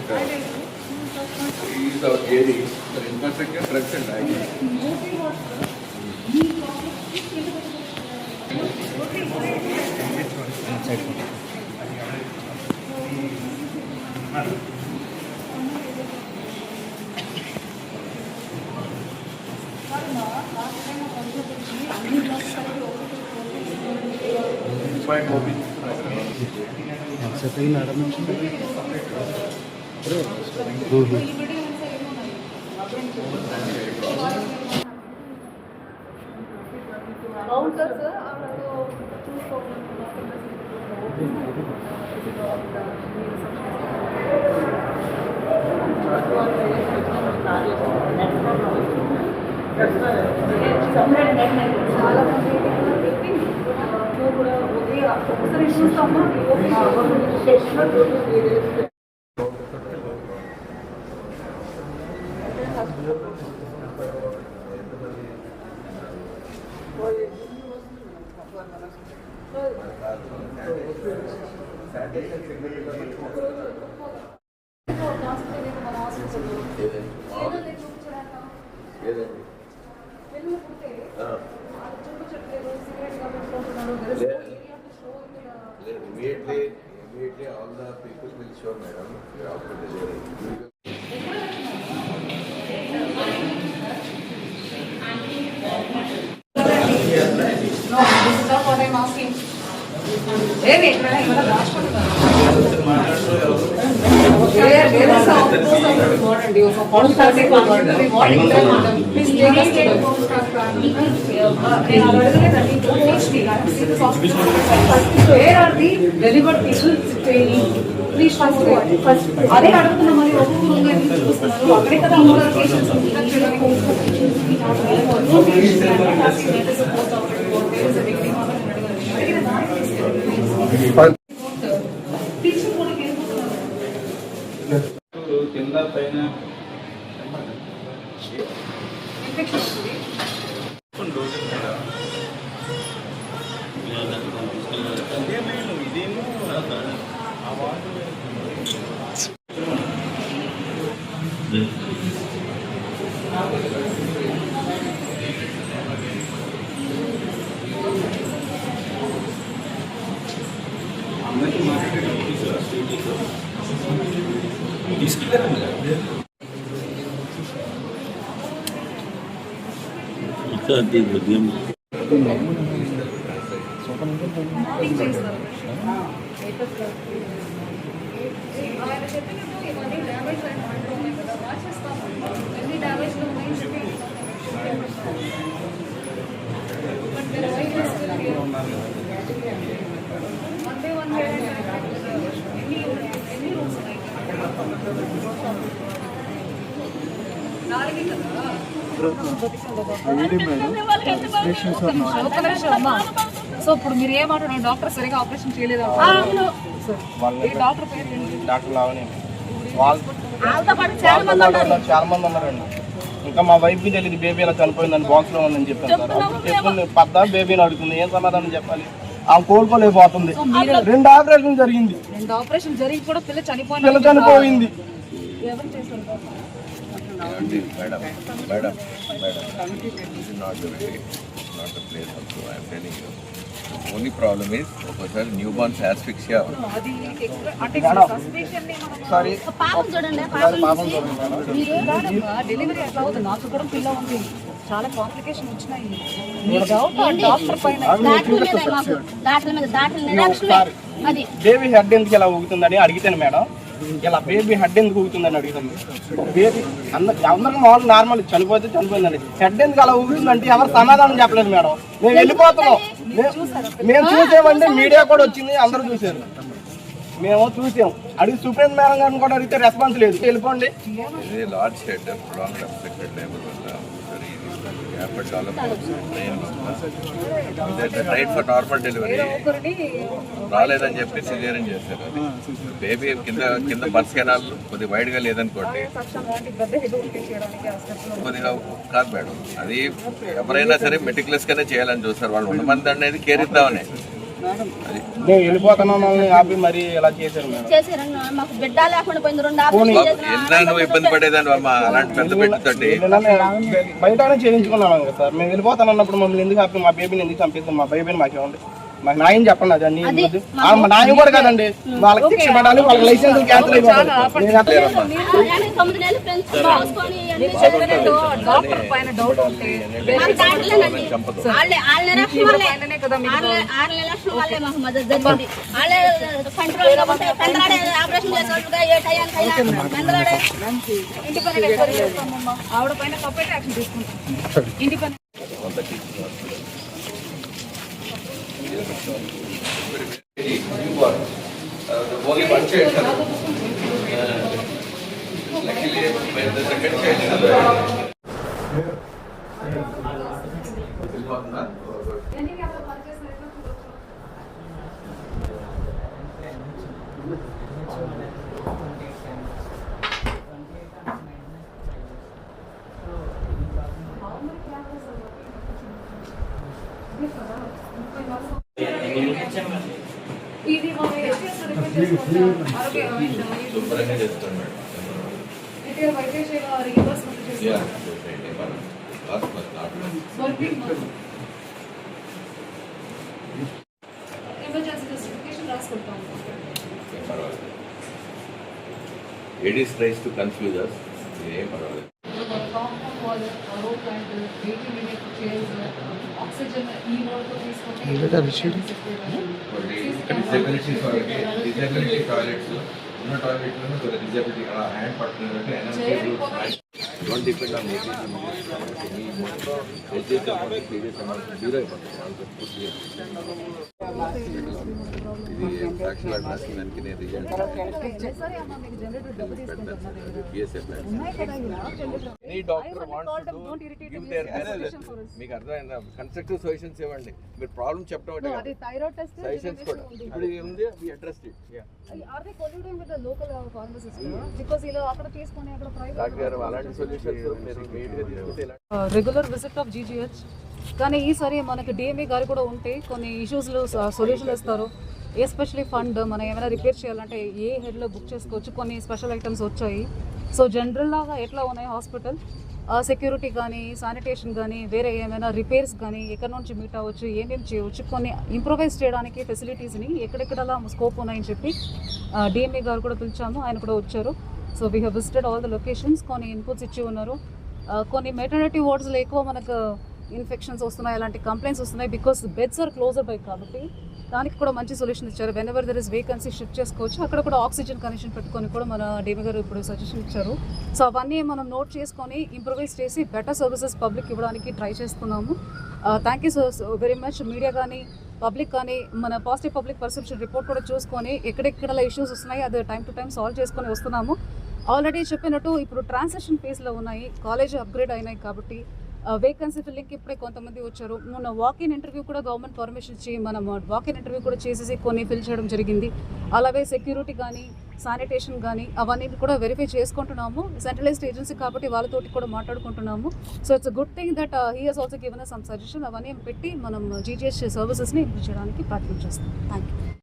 patient is our area, the infrastructure, drugs and diagnostics. Immediately all the people will show, madam, after delivery. No, this is not what I'm asking. There is a outpost of the modern day. So, what is the please take us to where are the delivered people staying? Please first అదే అడుగుతున్నా మరి ఒక్కొక్క చూస్తున్నారు అక్కడే కదా అమ్మగారు patients కింద పైన సో ఇప్పుడు మీరు ఏమంటున్నారు డాక్టర్ సరిగా ఆపరేషన్ చేయలేదు డాక్టర్ పేరు డాక్టర్ లావణ్య చాలా మంది ఉన్నారండి. ఇంకా మా వైఫ్కి తెలియదు బేబీ ఎలా చనిపోయిందని బాక్స్ లో ఉందని చెప్పాను సార్. అప్పుడు చెప్తుంది పద్దా బేబీని అడుగుతుంది, ఏం సమాధానం చెప్పాలి? ఆమె కోలుకోలేకపోతుంది. 2 ఆపరేషన్ జరిగింది. 2 ఆపరేషన్ జరిగి కూడా పిల్ల చనిపోయింది. ఎవరు చేశారు? Madam, this is not the way, not the place also, I am telling you. The only problem is, ఒకసారి newborns asphyxia. సారీ డెలివరీ ఎట్లా అవుతుంది? నాకు కూడా పిల్ల ఉంది, చాలా కాంప్లికేషన్ వచ్చినాయి. డాక్టర్ పైన బేబీ హెడ్ ఎందుకు ఇలా ఊగుతుందని అడిగితేనే మేడం, ఇలా బేబీ హెడ్ ఎందుకు ఊగుతుందని అడుగుతుంది. బేబీ అందరికి మామూలు నార్మల్ చనిపోతే చనిపోయిందండి, హెడ్ ఎందుకు అలా ఊగుతుందంటే ఎవరు సమాధానం చెప్పలేదు మేడం. మేము వెళ్ళిపోతున్నాం. మేము చూసామంటే మీడియా కూడా వచ్చింది, అందరూ చూసారు, మేము చూసాం. అడిగి సుప్రీం మేడం గారిని కూడా అడిగితే రెస్పాన్స్ లేదు. వెళ్ళిపోండి. ట్రైన్ ఫర్ నార్మల్ డెలివరీ రాలేదని చెప్పి సిజేరియన్ చేశారు. బేబీ కింద బర్త్ కెనాల్ కొద్దిగా వైడ్ గా లేదనుకోండి, కొద్దిగా కాదు మేడం, అది ఎవరైనా సరే మెటిక్యులస్ గానే చేయాలని చూస్తారు. వాళ్ళు 100 మంది అనేది కేర్ ఇద్దామని, మేము వెళ్ళిపోతున్నాం మమ్మల్ని ఆపి మరి ఇలా చేశారు మేడం. చేశారన్న మాకు బిడ్డ లేకుండా పోయింది 2 ఎన్నా నువ్వు ఇబ్బంది పడేదాన్ని అమ్మా అలాంటి పెద్ద పెట్టితోటి బయటనే చేయించుకున్నాను కదా సార్. మేము వెళ్ళిపోతాను అన్నప్పుడు మమ్మల్ని ఎందుకు ఆపి మా బేబీని ఎందుకు చంపిస్తాం? మా బేబీని మాకేమండి, మాకు న్యాయం చెప్పండి. అది అన్ని న్యాయం కూడా కాదండి, వాళ్ళకి శిక్ష పడాలి, వాళ్ళకి లైసెన్స్ క్యాన్సిల్ అయిపోతుంది. 9 నెలలు ఫ్రెండ్స్ చూసుకొని డాక్టర్ పైన డౌట్ ఉంటే వాళ్ళ లక్షలు వాళ్ళే మాకు మద్దతు జరిగింది. వాళ్ళే కంట్రోల్ గా ఉంటే పెందరాడే ఆపరేషన్ చేసేవాళ్ళుగా ఏ టయానికైనా పెందరాడే ఇండిపెండెంట్ ఎంక్వైరీ చేస్తామమ్మా. ఆవిడ పైన తప్పైతే యాక్షన్ తీసుకుంటాం. Independent only one child, sir. Luckily, when the second child is alive. ఇది మన HCS రిపోర్ట్ చేసుకుంటాం. ఆరోగ్య శుభ్రంగా చేస్తాను మేడం. ఇటీవల వైద్యసేవ రీయింబర్స్మెంట్ చేస్తాం. ఎమర్జెన్సీ జస్టిఫికేషన్ రాసుకుంటాం. Ladies tries to confuse us. ఏం పర్వాలేదు. Compound wall, road plant, waiting unit, chairs, oxygen ఈ రోడ్తో తీసుకుంటే డిజబిలిటీ టాయిలెట్స్ ఉన్న టాయిలెట్లను డిజబిలిటీ హ్యాండ్ పట్టుకున్నట్టు డోంట్ డిపెండ్ ఆన్ జీరో ఇది యాక్షన్ రాసిన దానికి నేను result any doctor wants to give their best. మీకు అర్థమైందా? కన్స్ట్రక్టివ్ సొల్యూషన్స్ ఇవ్వండి. మీరు ప్రాబ్లం చెప్పడం ఒకటే కాదు, సజెషన్స్ కూడా ఇప్పుడు ఉంది. We address it. Are they colluding with the local pharmacist? Because ఇలా అక్కడ తీసుకొని అక్కడ ప్రైవేట్ డాక్టర్ అలాంటి సొల్యూషన్స్ మీరు ఇమీడియట్గా తీసుకుంటే ఇలా రెగ్యులర్ విజిట్ ఆఫ్ జీజీహెచ్. కానీ ఈసారి మనకి డిఎంఈ గారు కూడా ఉంటే కొన్ని ఇష్యూస్లో సొల్యూషన్ ఇస్తారు. ఎస్పెషలీ ఫండ్ మనం ఏమైనా రిపేర్ చేయాలంటే ఏ హెడ్లో బుక్ చేసుకోవచ్చు. కొన్ని స్పెషల్ ఐటమ్స్ వచ్చాయి. సో జనరల్ లాగా ఎట్లా ఉన్నాయి హాస్పిటల్ సెక్యూరిటీ కానీ శానిటేషన్ కానీ వేరే ఏమైనా రిపేర్స్ కానీ ఎక్కడి నుంచి మీట్ అవ్వచ్చు, ఏమేమి చేయవచ్చు, కొన్ని ఇంప్రూవైజ్ చేయడానికి ఫెసిలిటీస్ని ఎక్కడెక్కడలా స్కోప్ ఉన్నాయని చెప్పి డిఎంఈ గారు కూడా పిలిచాము. ఆయన కూడా వచ్చారు. So we have visited all the locations. కొన్ని ఇన్పుట్స్ ఇచ్చి ఉన్నారు. కొన్ని మెటర్నిటీ వార్డ్స్లో ఎక్కువ మనకు ఇన్ఫెక్షన్స్ వస్తున్నాయి, అలాంటి కంప్లైంట్స్ వస్తున్నాయి. Because beds are closer by కాబట్టి దానికి కూడా మంచి సొల్యూషన్ ఇచ్చారు. Whenever there is vacancy shift చేసుకోవచ్చు. అక్కడ కూడా ఆక్సిజన్ కనెక్షన్ పెట్టుకొని కూడా మన డిఎంఈ గారు ఇప్పుడు సజెషన్ ఇచ్చారు. సో అవన్నీ మనం నోట్ చేసుకొని ఇంప్రూవైజ్ చేసి బెటర్ సర్వీసెస్ పబ్లిక్ ఇవ్వడానికి ట్రై చేస్తున్నాము. Thank you so very much. Media కానీ పబ్లిక్ కానీ మన పాజిటివ్ పబ్లిక్ పర్సెప్షన్ రిపోర్ట్ కూడా చూసుకొని ఎక్కడెక్కడ ఇష్యూస్ వస్తున్నాయి అది టైం టు టైం సాల్వ్ చేసుకొని వస్తున్నాము. ఆల్రెడీ చెప్పినట్టు ఇప్పుడు ట్రాన్సాక్షన్ ఫేజ్లో ఉన్నాయి. కాలేజ్ అప్గ్రేడ్ అయినాయి కాబట్టి వేకెన్సీ ఫిల్లింగ్కి ఇప్పుడే కొంతమంది వచ్చారు. మొన్న వాకిన్ ఇంటర్వ్యూ కూడా గవర్నమెంట్ పర్మిషన్ ఇచ్చి మనం వాకిన్ ఇంటర్వ్యూ కూడా చేసేసి కొన్ని ఫిల్ చేయడం జరిగింది. అలాగే సెక్యూరిటీ కానీ శానిటేషన్ కానీ అవన్నీ కూడా వెరిఫై చేసుకుంటున్నాము. సెంట్రలైజ్డ్ ఏజెన్సీ కాబట్టి వాళ్ళతోటి కూడా మాట్లాడుకుంటున్నాము. So it's good thing that he has also given some suggestion. అవన్నీ పెట్టి మనం జీజీహెచ్ సర్వీసెస్ని ఇంప్రూవ్ చేయడానికి ప్రయత్నం చేస్తాం. Thank you.